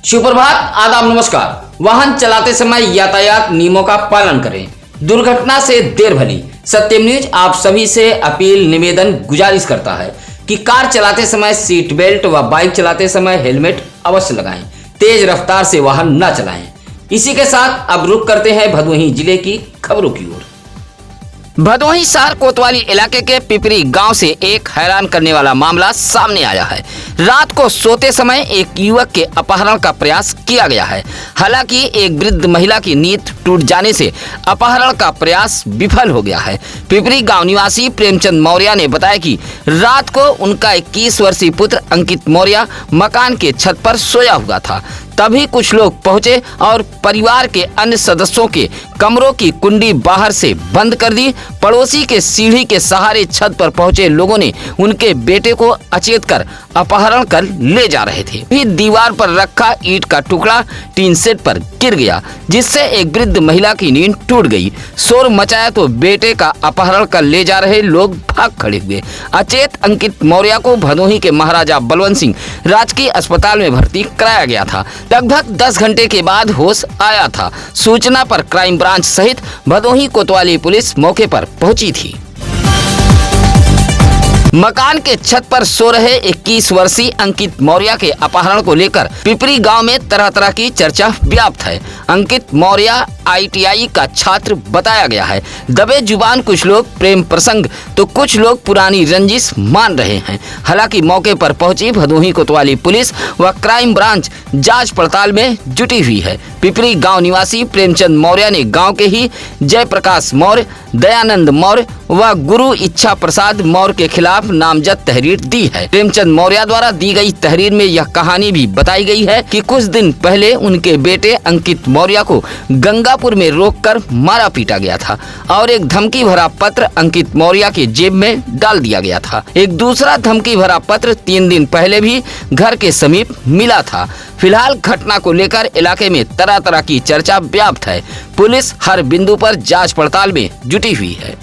सुप्रभात, आदाब, नमस्कार। वाहन चलाते समय यातायात नियमों का पालन करें, दुर्घटना से देर भली। सत्यम न्यूज आप सभी से अपील, निवेदन, गुजारिश करता है कि कार चलाते समय सीट बेल्ट व बाइक चलाते समय हेलमेट अवश्य लगाएं। तेज रफ्तार से वाहन न चलाएं। इसी के साथ अब रुख करते हैं भदोही जिले की खबरों की ओर। भदोही शहर कोतवाली इलाके के पिपरी गांव से एक हैरान करने वाला मामला सामने आया है। रात को सोते समय एक युवक के अपहरण का प्रयास किया गया है। हालांकि एक वृद्ध महिला की नींद टूट जाने से अपहरण का प्रयास विफल हो गया है। पिपरी गांव निवासी प्रेमचंद मौर्य ने बताया कि रात को उनका 21 वर्षीय पुत्र अंकित मौर्य मकान के छत पर सोया हुआ था। तभी कुछ लोग पहुंचे और परिवार के अन्य सदस्यों के कमरों की कुंडी बाहर से बंद कर दी। पड़ोसी के सीढ़ी के सहारे छत पर पहुंचे लोगों ने उनके बेटे को अचेत कर अपहरण कर ले जा रहे थे। फिर दीवार पर रखा ईंट का टुकड़ा टीन सेट पर गिर गया, जिससे एक वृद्ध महिला की नींद टूट गई। शोर मचाया तो बेटे का अपहरण कर ले जा रहे लोग भाग खड़े हुए। अचेत अंकित मौर्य को भदोही के महाराजा बलवंत सिंह राजकीय अस्पताल में भर्ती कराया गया था। लगभग 10 घंटे के बाद होश आया था। सूचना पर क्राइम ब्रांच सहित भदोही कोतवाली पुलिस मौके पर पहुंची थी। मकान के छत पर सो रहे 21 वर्षीय अंकित मौर्य के अपहरण को लेकर पिपरी गांव में तरह तरह की चर्चा व्याप्त है। अंकित मौर्य ITI का छात्र बताया गया है। दबे जुबान कुछ लोग प्रेम प्रसंग तो कुछ लोग पुरानी रंजिश मान रहे हैं। हालांकि मौके पर पहुंची भदोही कोतवाली पुलिस व क्राइम ब्रांच जांच पड़ताल में जुटी हुई है। पिपरी गांव निवासी प्रेमचंद मौर्य ने गांव के ही जयप्रकाश मौर्य, दयानंद मौर्य व गुरु इच्छा प्रसाद मौर्य के खिलाफ नामजद तहरीर दी है। प्रेमचंद मौर्य द्वारा दी गई तहरीर में यह कहानी भी बताई गई है कि कुछ दिन पहले उनके बेटे अंकित मौर्य को गंगापुर में रोककर मारा पीटा गया था और एक धमकी भरा पत्र अंकित मौर्य के जेब में डाल दिया गया था। एक दूसरा धमकी भरा पत्र 3 दिन पहले भी घर के समीप मिला था। फिलहाल घटना को लेकर इलाके में तरह तरह की चर्चा व्याप्त है। पुलिस हर बिंदु पर जांच पड़ताल में जुटी हुई है।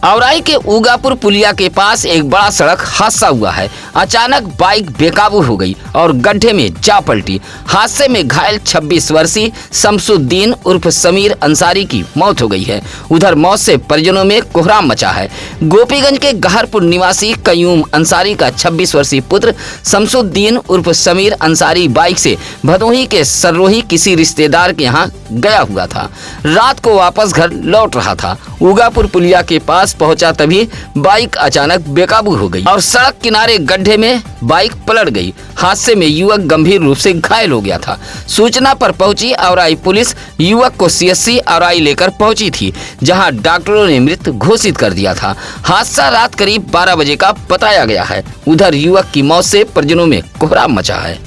औराई के उगापुर पुलिया के पास एक बड़ा सड़क हादसा हुआ है। अचानक बाइक बेकाबू हो गई और गड्ढे में जा पलटी। हादसे में घायल 26 वर्षीय शमसुद्दीन उर्फ समीर अंसारी की मौत हो गई है। उधर मौत से परिजनों में कोहराम मचा है। गोपीगंज के गहरपुर निवासी कयूम अंसारी का 26 वर्षीय पुत्र शमसुद्दीन उर्फ समीर अंसारी बाइक से भदोही के सर्रोही किसी रिश्तेदार के यहाँ गया हुआ था। रात को वापस घर लौट रहा था। उगापुर पुलिया के पास पहुंचा तभी बाइक अचानक बेकाबू हो गई और सड़क किनारे गड्ढे में बाइक पलट गई। हादसे में युवक गंभीर रूप से घायल हो गया था। सूचना पर पहुंची औराई पुलिस युवक को CSC औराई लेकर पहुंची थी, जहां डॉक्टरों ने मृत घोषित कर दिया था। हादसा रात करीब 12 बजे का बताया गया है। उधर युवक की मौत से परिजनों में कोहराम मचा है।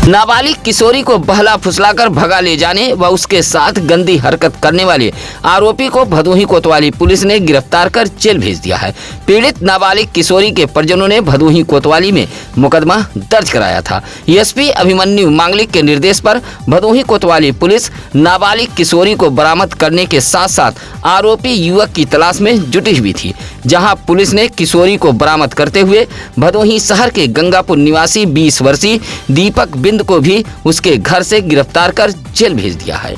नाबालिग किशोरी को बहला फुसलाकर भगा ले जाने व उसके साथ गंदी हरकत करने वाले आरोपी को भदोही कोतवाली पुलिस ने गिरफ्तार कर जेल भेज दिया है। पीड़ित नाबालिग किशोरी के परिजनों ने भदोही कोतवाली में मुकदमा दर्ज कराया था। SP अभिमन्यु मांगलिक के निर्देश पर भदोही कोतवाली पुलिस नाबालिग किशोरी को बरामद करने के साथ साथ आरोपी युवक की तलाश में जुटी हुई थी, जहां पुलिस ने किशोरी को बरामद करते हुए भदोही शहर के गंगापुर निवासी 20 वर्षीय दीपक बिंद को भी उसके घर से गिरफ्तार कर जेल भेज दिया है।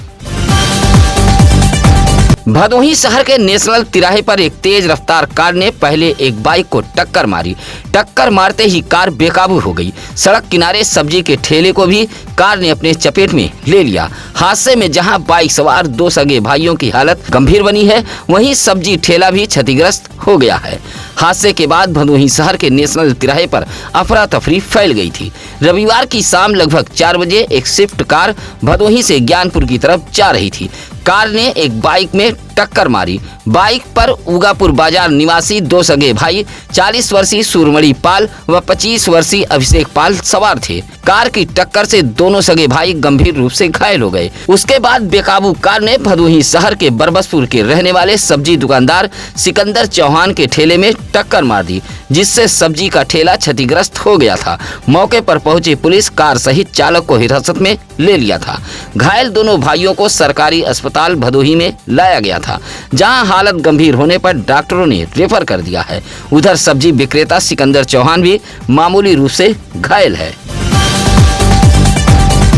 भदोही शहर के नेशनल तिराहे पर एक तेज रफ्तार कार ने पहले एक बाइक को टक्कर मारी। टक्कर मारते ही कार बेकाबू हो गई। सड़क किनारे सब्जी के ठेले को भी कार ने अपने चपेट में ले लिया। हादसे में जहां बाइक सवार 2 सगे भाइयों की हालत गंभीर बनी है, वहीं सब्जी ठेला भी क्षतिग्रस्त हो गया है। हादसे के बाद भदोही शहर के नेशनल तिराहे पर अफरा तफरी फैल गई थी। रविवार की शाम लगभग 4 बजे एक स्विफ्ट कार भदोही से ज्ञानपुर की तरफ जा रही थी। कार ने एक बाइक में टक्कर मारी। बाइक पर उगापुर बाजार निवासी 2 सगे भाई 40 वर्षीय सूरमणि पाल व 25 वर्षीय अभिषेक पाल सवार थे। कार की टक्कर से दोनों सगे भाई गंभीर रूप से घायल हो गए। उसके बाद बेकाबू कार ने भदोही शहर के बरबसपुर के रहने वाले सब्जी दुकानदार सिकंदर चौहान के ठेले में टक्कर मार दी, जिससे सब्जी का ठेला क्षतिग्रस्त हो गया था। मौके पर पहुंची पुलिस कार सहित चालक को हिरासत में ले लिया था। घायल दोनों भाइयों को सरकारी अस्पताल भदोही में लाया गया था। था, जहां हालत गंभीर होने पर डॉक्टरों ने रेफर कर दिया है। उधर सब्जी विक्रेता सिकंदर चौहान भी मामूली रूप से घायल है।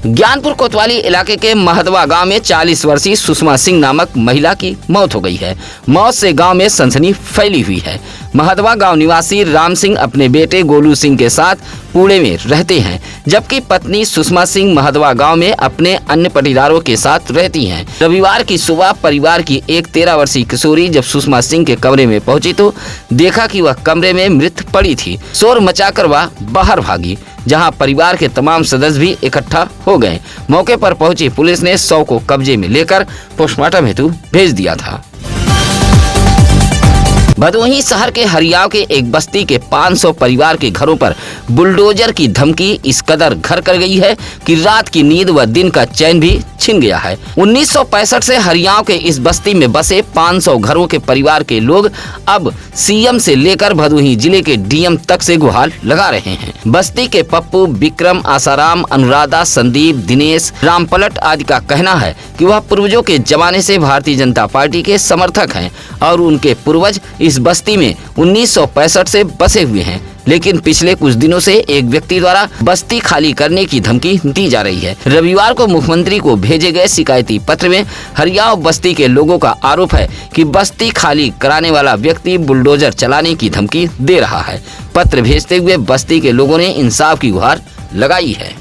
ज्ञानपुर कोतवाली इलाके के महदवा गांव में 40 वर्षीय सुषमा सिंह नामक महिला की मौत हो गई है। मौत से गांव में सनसनी फैली हुई है। महदवा गांव निवासी राम सिंह अपने बेटे गोलू सिंह के साथ पुणे में रहते हैं, जबकि पत्नी सुषमा सिंह महदवा गांव में अपने अन्य पटीदारों के साथ रहती हैं। रविवार की सुबह परिवार की एक 13 वर्षीय किशोरी जब सुषमा सिंह के कमरे में पहुंची तो देखा कि वह कमरे में मृत पड़ी थी। शोर मचाकर वह बाहर भागी, जहां परिवार के तमाम सदस्य भी इकट्ठा हो गए। मौके पर पहुंची पुलिस ने शव को कब्जे में लेकर पोस्टमार्टम हेतु भेज दिया था। भदोही शहर के हरियाव के एक बस्ती के 500 परिवार के घरों पर बुलडोजर की धमकी इस कदर घर कर गई है कि रात की नींद व दिन का चैन भी छिन गया है। 1965 से हरियाव के इस बस्ती में बसे 500 घरों के परिवार के लोग अब सीएम से लेकर भदोही जिले के डीएम तक से गुहार लगा रहे हैं। बस्ती के पप्पू, विक्रम, आसाराम, अनुराधा, संदीप, दिनेश, रामपलट आदि का कहना है कि वह पूर्वजों के जमाने से भारतीय जनता पार्टी के समर्थक हैं और उनके पूर्वज इस बस्ती में 1965 से बसे हुए हैं, लेकिन पिछले कुछ दिनों से एक व्यक्ति द्वारा बस्ती खाली करने की धमकी दी जा रही है। रविवार को मुख्यमंत्री को भेजे गए शिकायती पत्र में हरियाव बस्ती के लोगों का आरोप है कि बस्ती खाली कराने वाला व्यक्ति बुलडोजर चलाने की धमकी दे रहा है। पत्र भेजते हुए बस्ती के लोगों ने इंसाफ की गुहार लगाई है।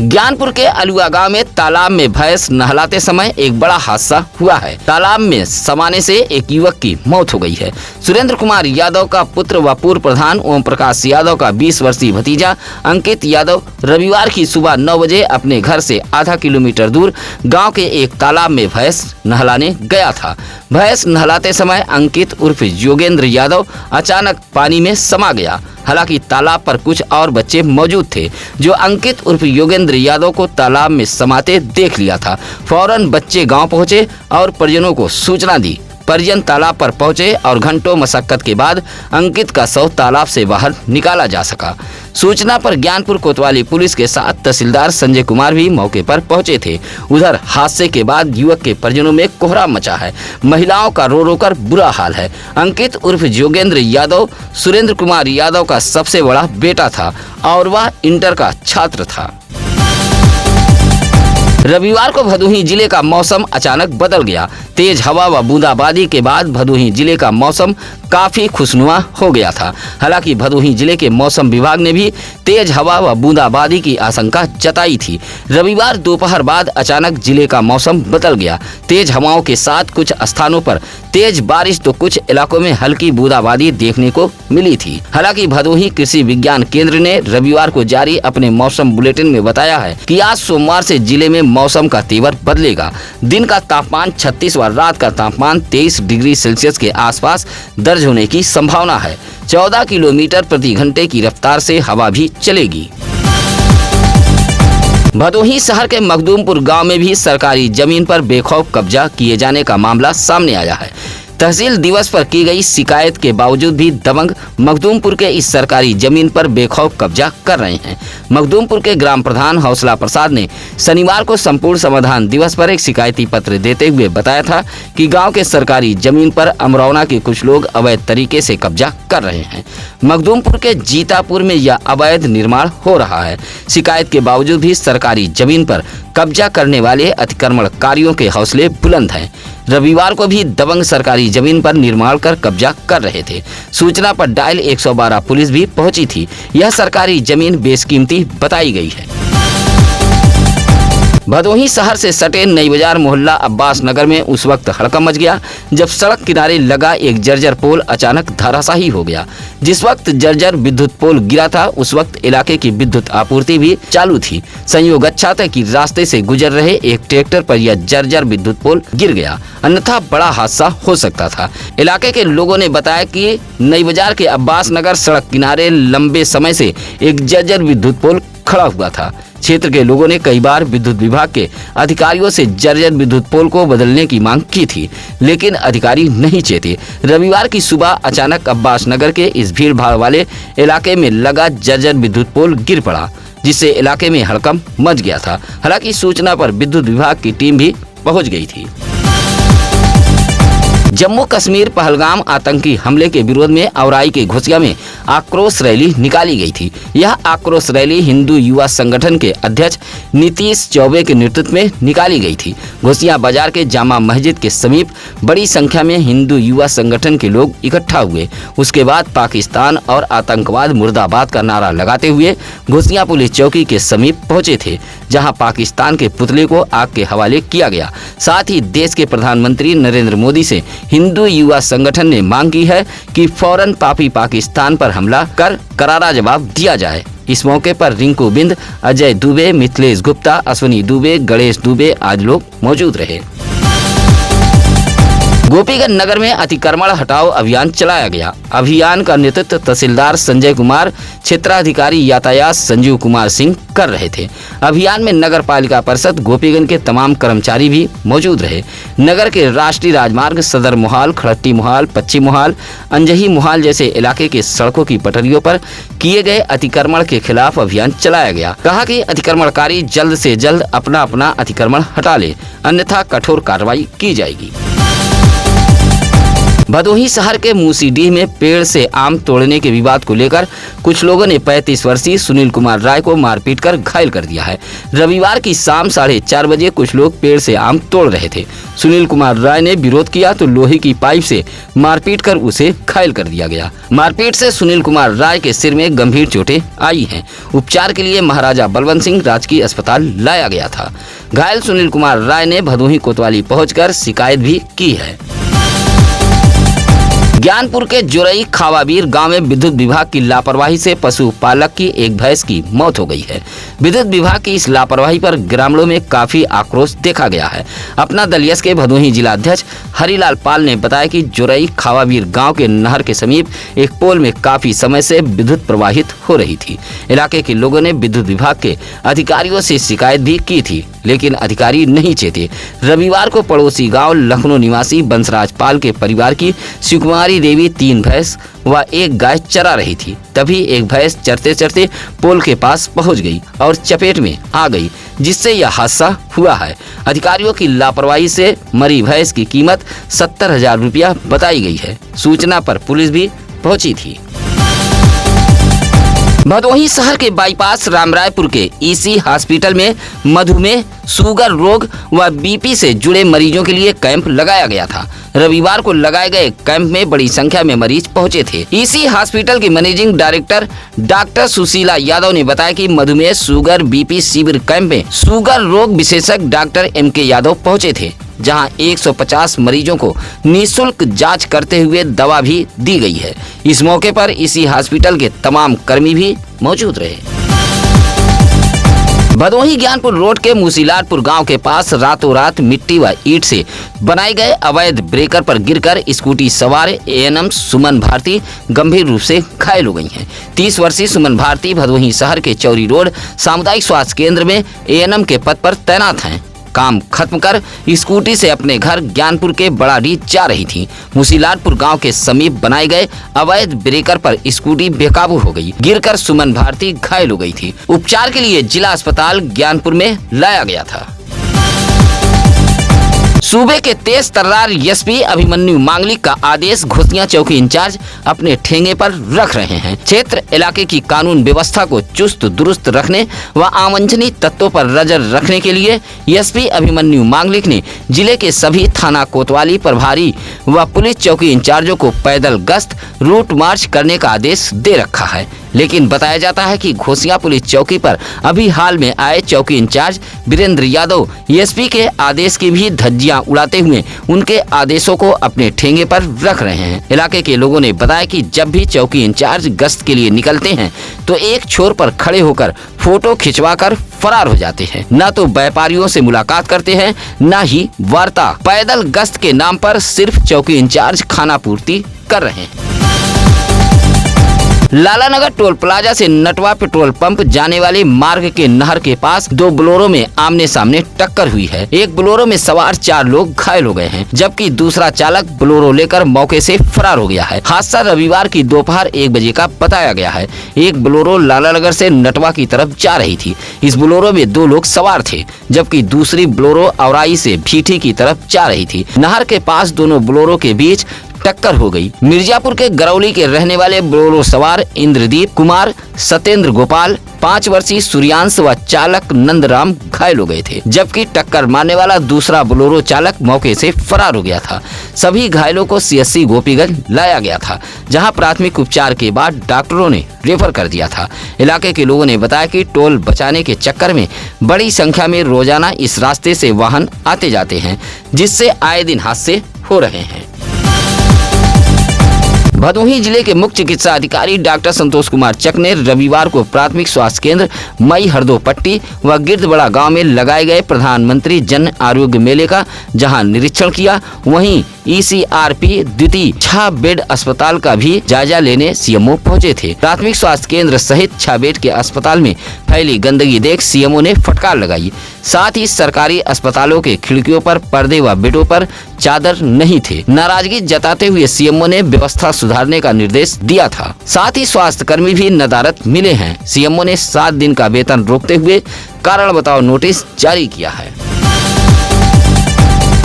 ज्ञानपुर के अलुआ गांव में तालाब में भैंस नहलाते समय एक बड़ा हादसा हुआ है। तालाब में समाने से एक युवक की मौत हो गई है। सुरेंद्र कुमार यादव का पुत्र व पूर्व प्रधान ओम प्रकाश यादव का 20 वर्षीय भतीजा अंकित यादव रविवार की सुबह 9 बजे अपने घर से आधा किलोमीटर दूर गांव के एक तालाब में भैंस नहलाने गया था। भैंस नहलाते समय अंकित उर्फ योगेंद्र यादव अचानक पानी में समा गया। हालांकि तालाब पर कुछ और बच्चे मौजूद थे, जो अंकित उर्फ योगेंद्र यादव को तालाब में समाते देख लिया था। फौरन बच्चे गांव पहुंचे और परिजनों को सूचना दी। परिजन तालाब पर पहुंचे और घंटों मशक्कत के बाद अंकित का शव तालाब से बाहर निकाला जा सका। सूचना पर ज्ञानपुर कोतवाली पुलिस के साथ तहसीलदार संजय कुमार भी मौके पर पहुंचे थे। उधर हादसे के बाद युवक के परिजनों में कोहराम मचा है। महिलाओं का रो रो कर बुरा हाल है। अंकित उर्फ योगेंद्र यादव सुरेंद्र कुमार यादव का सबसे बड़ा बेटा था और वह इंटर का छात्र था। रविवार को भदोही जिले का मौसम अचानक बदल गया। तेज हवा व बूंदाबांदी के बाद भदोही जिले का मौसम काफी खुशनुमा हो गया था। हालांकि भदोही जिले के मौसम विभाग ने भी तेज हवा व बूंदाबांदी की आशंका जताई थी। रविवार दोपहर बाद अचानक जिले का मौसम बदल गया। तेज हवाओं के साथ कुछ स्थानों पर तेज बारिश तो कुछ इलाकों में हल्की बूंदाबांदी देखने को मिली थी। हालांकि भदोही कृषि विज्ञान केंद्र ने रविवार को जारी अपने मौसम बुलेटिन में बताया है कि आज सोमवार से जिले में मौसम का तेवर बदलेगा। दिन का तापमान 36 व रात का तापमान 23 डिग्री सेल्सियस के आसपास दर्ज होने की संभावना है। 14 किलोमीटर प्रति घंटे की रफ्तार से हवा भी चलेगी। भदोही शहर के मखदूमपुर गांव में भी सरकारी जमीन पर बेखौफ कब्जा किए जाने का मामला सामने आया है। तहसील दिवस पर की गई शिकायत के बावजूद भी दबंग मखदूमपुर के इस सरकारी जमीन पर बेखौफ कब्जा कर रहे हैं। मखदूमपुर के ग्राम प्रधान हौसला प्रसाद ने शनिवार को संपूर्ण समाधान दिवस पर एक शिकायती पत्र देते हुए बताया था कि गांव के सरकारी जमीन पर अमरौना के कुछ लोग अवैध तरीके से कब्जा कर रहे हैं। मखदूमपुर के जीतापुर में यह अवैध निर्माण हो रहा है। शिकायत के बावजूद भी सरकारी जमीन पर कब्जा करने वाले अतिक्रमणकारियों के हौसले बुलंद हैं। रविवार को भी दबंग सरकारी जमीन पर निर्माण कर कब्जा कर रहे थे। सूचना पर डायल 112 पुलिस भी पहुंची थी। यह सरकारी जमीन बेशकीमती बताई गई है। भदोही शहर से सटे नई बाजार मोहल्ला अब्बास नगर में उस वक्त हड़कंप मच गया जब सड़क किनारे लगा एक जर्जर पोल अचानक धराशायी हो गया। जिस वक्त जर्जर विद्युत पोल गिरा था उस वक्त इलाके की विद्युत आपूर्ति भी चालू थी। संयोग अच्छा था कि रास्ते से गुजर रहे एक ट्रैक्टर पर यह जर्जर विद्युत पोल गिर गया, अन्यथा बड़ा हादसा हो सकता था। इलाके के लोगों ने बताया कि नई बाजार के अब्बास नगर सड़क किनारे लंबे समय से एक जर्जर विद्युत पोल खड़ा हुआ था। क्षेत्र के लोगों ने कई बार विद्युत विभाग के अधिकारियों से जर्जर विद्युत पोल को बदलने की मांग की थी, लेकिन अधिकारी नहीं चेते। रविवार की सुबह अचानक अब्बास नगर के इस भीड़ भाड़ वाले इलाके में लगा जर्जर विद्युत पोल गिर पड़ा, जिससे इलाके में हड़कंप मच गया था। हालांकि सूचना पर विद्युत विभाग की टीम भी पहुंच गई थी। जम्मू कश्मीर पहलगाम आतंकी हमले के विरोध में औराई के घोसिया में आक्रोश रैली निकाली गई थी। यह आक्रोश रैली हिंदू युवा संगठन के अध्यक्ष नीतीश चौबे के नेतृत्व में निकाली गई थी। घोसिया बाजार के जामा मस्जिद के समीप बड़ी संख्या में हिंदू युवा संगठन के लोग इकट्ठा हुए। उसके बाद पाकिस्तान और आतंकवाद मुर्दाबाद का नारा लगाते हुए घोसिया पुलिस चौकी के समीप पहुंचे थे, जहां पाकिस्तान के पुतले को आग के हवाले किया गया। साथ ही देश के प्रधानमंत्री नरेंद्र मोदी से हिंदू युवा संगठन ने मांग की है कि फौरन पापी पाकिस्तान पर हमला कर करारा जवाब दिया जाए। इस मौके पर रिंकू बिंद, अजय दुबे, मिथिलेश गुप्ता, अश्विनी दुबे, गणेश दुबे आदि लोग मौजूद रहे। गोपीगंज नगर में अतिक्रमण हटाओ अभियान चलाया गया। अभियान का नेतृत्व तहसीलदार संजय कुमार, क्षेत्राधिकारी यातायात संजीव कुमार सिंह कर रहे थे। अभियान में नगर पालिका परिषद गोपीगंज के तमाम कर्मचारी भी मौजूद रहे। नगर के राष्ट्रीय राजमार्ग सदर मोहाल, खड़ट्टी मोहाल, पश्चिम मोहाल, अंजही मोहाल जैसे इलाके के सड़कों की पटरियों पर किए गए अतिक्रमण के खिलाफ अभियान चलाया गया। कहा कि अतिक्रमणकारी जल्द से जल्द अपना अतिक्रमण हटा ले, अन्यथा कठोर कार्रवाई की जाएगी। भदोही शहर के मूसीडीह में पेड़ से आम तोड़ने के विवाद को लेकर कुछ लोगों ने 35 वर्षीय सुनील कुमार राय को मारपीट कर घायल कर दिया है। रविवार की शाम 4:30 बजे कुछ लोग पेड़ से आम तोड़ रहे थे। सुनील कुमार राय ने विरोध किया तो लोहे की पाइप से मारपीट कर उसे घायल कर दिया गया। मारपीट से सुनील कुमार राय के सिर में गंभीर चोटें आई हैं। उपचार के लिए महाराजा बलवंत सिंह राजकीय अस्पताल लाया गया था। घायल सुनील कुमार राय ने भदोही कोतवाली पहुंचकर शिकायत भी की है। ज्ञानपुर के जोरई खावाबीर गांव में विद्युत विभाग की लापरवाही से पशुपालक की एक भैंस की मौत हो गई है। विद्युत विभाग की इस लापरवाही पर ग्रामीणों में काफी आक्रोश देखा गया है। अपना दल यस के भदोही जिला अध्यक्ष हरिलाल पाल ने बताया कि जोरई खावाबीर गांव के नहर के समीप एक पोल में काफी समय से विद्युत प्रवाहित हो रही थी। इलाके के लोगों ने विद्युत विभाग के अधिकारियों से शिकायत भी की थी, लेकिन अधिकारी नहीं चेते। रविवार को पड़ोसी गांव लखनऊ निवासी बंसराज पाल के परिवार की शिवकुमारी देवी 3 भैंस व 1 गाय चरा रही थी। तभी एक भैंस चरते चरते पोल के पास पहुंच गई और चपेट में आ गई, जिससे यह हादसा हुआ है। अधिकारियों की लापरवाही से मरी भैंस की कीमत 70,000 रुपया बताई गई है। सूचना पर पुलिस भी पहुंची थी। भदोही शहर के बाईपास रामरायपुर के ईसी हॉस्पिटल में मधुमेह, शुगर रोग व बीपी से जुड़े मरीजों के लिए कैंप लगाया गया था। रविवार को लगाए गए कैंप में बड़ी संख्या में मरीज पहुंचे थे। ईसी हॉस्पिटल की managing director doctor Sushila Yadav ने बताया कि मधुमेह, शुगर, बीपी शिविर कैंप में शुगर रोग विशेषज्ञ डॉक्टर MK यादव पहुंचे थे, जहां 150 मरीजों को निःशुल्क जांच करते हुए दवा भी दी गई है। इस मौके पर इसी हॉस्पिटल के तमाम कर्मी भी मौजूद रहे। भदोही ज्ञानपुर रोड के मुसीलाटपुर गांव के पास रातों रात मिट्टी व ईंट से बनाए गए अवैध ब्रेकर पर गिरकर स्कूटी सवार ANM सुमन भारती गंभीर रूप से घायल हो गई हैं। 30 वर्षीय सुमन भारती भदोही शहर के चौरी रोड सामुदायिक स्वास्थ्य केंद्र में ANM के पद पर तैनात हैं। काम खत्म कर स्कूटी से अपने घर ज्ञानपुर के बड़ाडी जा रही थी। मुसीलाटपुर गांव के समीप बनाए गए अवैध ब्रेकर पर स्कूटी बेकाबू हो गई। गिरकर सुमन भारती घायल हो गई थी। उपचार के लिए जिला अस्पताल ज्ञानपुर में लाया गया था। सूबे के तेज तर्रार एसपी अभिमन्यु मांगलिक का आदेश घोसिया चौकी इंचार्ज अपने ठेंगे पर रख रहे हैं। क्षेत्र इलाके की कानून व्यवस्था को चुस्त दुरुस्त रखने व अवांछनीय तत्वों पर नजर रखने के लिए एसपी अभिमन्यु मांगलिक ने जिले के सभी थाना कोतवाली प्रभारी व पुलिस चौकी इंचार्जों को पैदल गश्त रूट मार्च करने का आदेश दे रखा है। लेकिन बताया जाता है कि घोसिया पुलिस चौकी पर अभी हाल में आए चौकी इंचार्ज वीरेंद्र यादव एसपी के आदेश की भी धज्जियां उड़ाते हुए उनके आदेशों को अपने ठेंगे पर रख रहे हैं। इलाके के लोगों ने बताया कि जब भी चौकी इंचार्ज गश्त के लिए निकलते हैं तो एक छोर पर खड़े होकर फोटो खिंचवाकर फरार हो जाते हैं। न तो व्यापारियों से मुलाकात करते हैं, न ही वार्ता। पैदल गश्त के नाम पर सिर्फ चौकी इंचार्ज खाना पूर्ति कर रहे हैं। लालानगर टोल प्लाजा से नटवा पेट्रोल पंप जाने वाले मार्ग के नहर के पास दो बोलेरो में आमने सामने टक्कर हुई है। एक बोलेरो में सवार 4 लोग घायल हो गए हैं, जबकि दूसरा चालक बोलेरो लेकर मौके से फरार हो गया है। हादसा रविवार की दोपहर 1 बजे का बताया गया है। एक बोलेरो लालानगर से नटवा की तरफ जा रही थी। इस बोलेरो में 2 लोग सवार थे, जबकि दूसरी बोलेरो औराई से भीठी की तरफ जा रही थी। नहर के पास दोनों बोलेरो के बीच टक्कर हो गई। मिर्जापुर के गरौली के रहने वाले बोलेरो सवार इंद्रदीप कुमार, सत्येंद्र गोपाल, 5 वर्षीय सूर्यांश व चालक नंदराम घायल हो गए थे, जबकि टक्कर मारने वाला दूसरा बोलेरो चालक मौके से फरार हो गया था। सभी घायलों को CSC गोपीगंज लाया गया था, जहां प्राथमिक उपचार के बाद डॉक्टरों ने रेफर कर दिया था। इलाके के लोगों ने बताया कि टोल बचाने के चक्कर में बड़ी संख्या में रोजाना इस रास्ते से वाहन आते जाते हैं, जिससे आए दिन हादसे हो रहे हैं। भदोही जिले के मुख्य चिकित्सा अधिकारी डॉक्टर संतोष कुमार चक ने रविवार को प्राथमिक स्वास्थ्य केंद्र मई हरदोपट्टी व गिरदबड़ा गांव में लगाए गए प्रधानमंत्री जन आरोग्य मेले का जहां निरीक्षण किया, वहीं ECRP द्वितीय 6 बेड अस्पताल का भी जायजा लेने CMO पहुंचे थे। प्राथमिक स्वास्थ्य केंद्र सहित 6 बेड के अस्पताल में फैली गंदगी देख CMO ने फटकार लगाई। साथ ही सरकारी अस्पतालों के खिड़कियों पर पर्दे व बेडों पर चादर नहीं थे। नाराजगी जताते हुए CMO ने व्यवस्था सुधारने का निर्देश दिया था। साथ ही स्वास्थ्य कर्मी भी नदारद मिले हैं। CMO ने 7 दिन का वेतन रोकते हुए कारण बताओ नोटिस जारी किया है।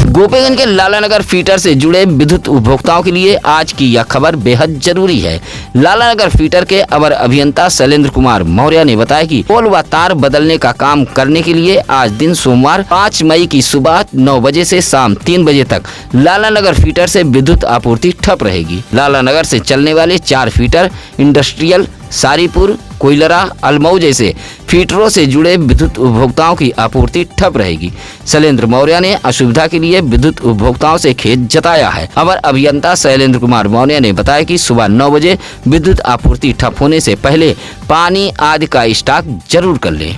गोपीगंज के लालानगर फीटर से जुड़े विद्युत उपभोक्ताओं के लिए आज की यह खबर बेहद जरूरी है। लालानगर फीटर के अवर अभियंता शैलेंद्र कुमार मौर्य ने बताया कि पोल व तार बदलने का काम करने के लिए आज दिन सोमवार 5 मई की सुबह 9 बजे से शाम 3 बजे तक लालानगर फीटर से विद्युत आपूर्ति ठप रहेगी। लालानगर से चलने वाले 4 फीटर इंडस्ट्रियल, सारीपुर, कोइलरा, अलमऊ जैसे फीटरों से जुड़े विद्युत उपभोक्ताओं की आपूर्ति ठप रहेगी। शैलेंद्र मौर्य ने असुविधा के लिए विद्युत उपभोक्ताओं से खेद जताया है। अवर अभियंता शैलेंद्र कुमार मौर्य ने बताया कि सुबह 9 बजे विद्युत आपूर्ति ठप होने से पहले पानी आदि का स्टॉक जरूर कर लें।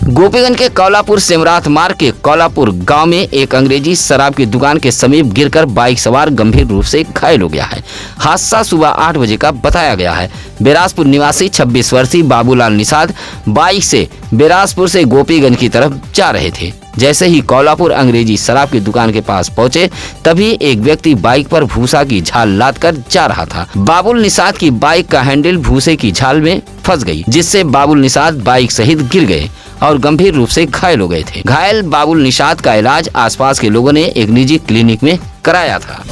गोपीगंज के कौलापुर सेमराथ मार्ग के कौलापुर गांव में एक अंग्रेजी शराब की दुकान के समीप गिरकर बाइक सवार गंभीर रूप से घायल हो गया है। हादसा सुबह 8 बजे का बताया गया है। बेरासपुर निवासी 26 वर्षीय बाबूलाल निषाद बाइक से बेरासपुर से गोपीगंज की तरफ जा रहे थे। जैसे ही कौलापुर अंग्रेजी शराब की दुकान के पास पहुंचे, तभी एक व्यक्ति बाइक पर भूसा की झाल लाद कर जा रहा था। बाबुल निषाद की बाइक का हैंडल भूसे की झाल में फंस गई, जिससे बाबुल निषाद बाइक सहित गिर गए और गंभीर रूप से घायल हो गए थे। घायल बाबुल निषाद का इलाज आसपास के लोगों ने एक निजी क्लिनिक में कराया था।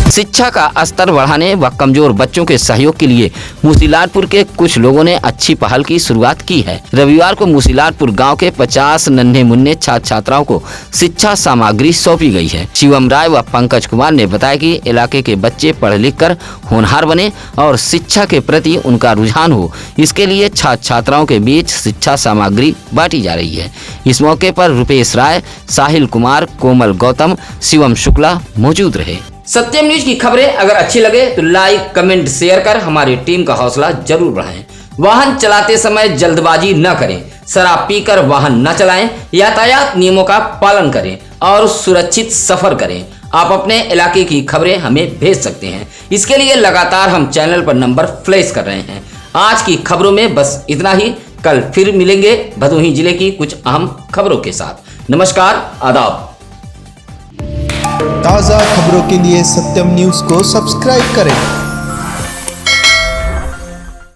शिक्षा का स्तर बढ़ाने व कमजोर बच्चों के सहयोग के लिए मुसीलाटपुर के कुछ लोगों ने अच्छी पहल की शुरुआत की है। रविवार को मुसीलाटपुर गांव के 50 नन्हे मुन्ने छात्र छात्राओं को शिक्षा सामग्री सौंपी गई है। शिवम राय व पंकज कुमार ने बताया कि इलाके के बच्चे पढ़ लिख कर होनहार बने और शिक्षा के प्रति उनका रुझान हो, इसके लिए छात्र छात्राओं के बीच शिक्षा सामग्री बांटी जा रही है। इस मौके पर रुपेश राय, साहिल कुमार, कोमल गौतम, शिवम शुक्ला मौजूद रहे। सत्यम न्यूज की खबरें अगर अच्छी लगे तो लाइक, कमेंट, शेयर कर हमारी टीम का हौसला जरूर बढ़ाएं। वाहन चलाते समय जल्दबाजी न करें, शराब पीकर वाहन न चलाएं, यातायात नियमों का पालन करें और सुरक्षित सफर करें। आप अपने इलाके की खबरें हमें भेज सकते हैं। इसके लिए लगातार हम चैनल पर नंबर फ्लैश कर रहे हैं। आज की खबरों में बस इतना ही। कल फिर मिलेंगे भदोही जिले की कुछ अहम खबरों के साथ। नमस्कार, आदाब। ताज़ा खबरों के लिए सत्यम न्यूज़ को सब्सक्राइब करें।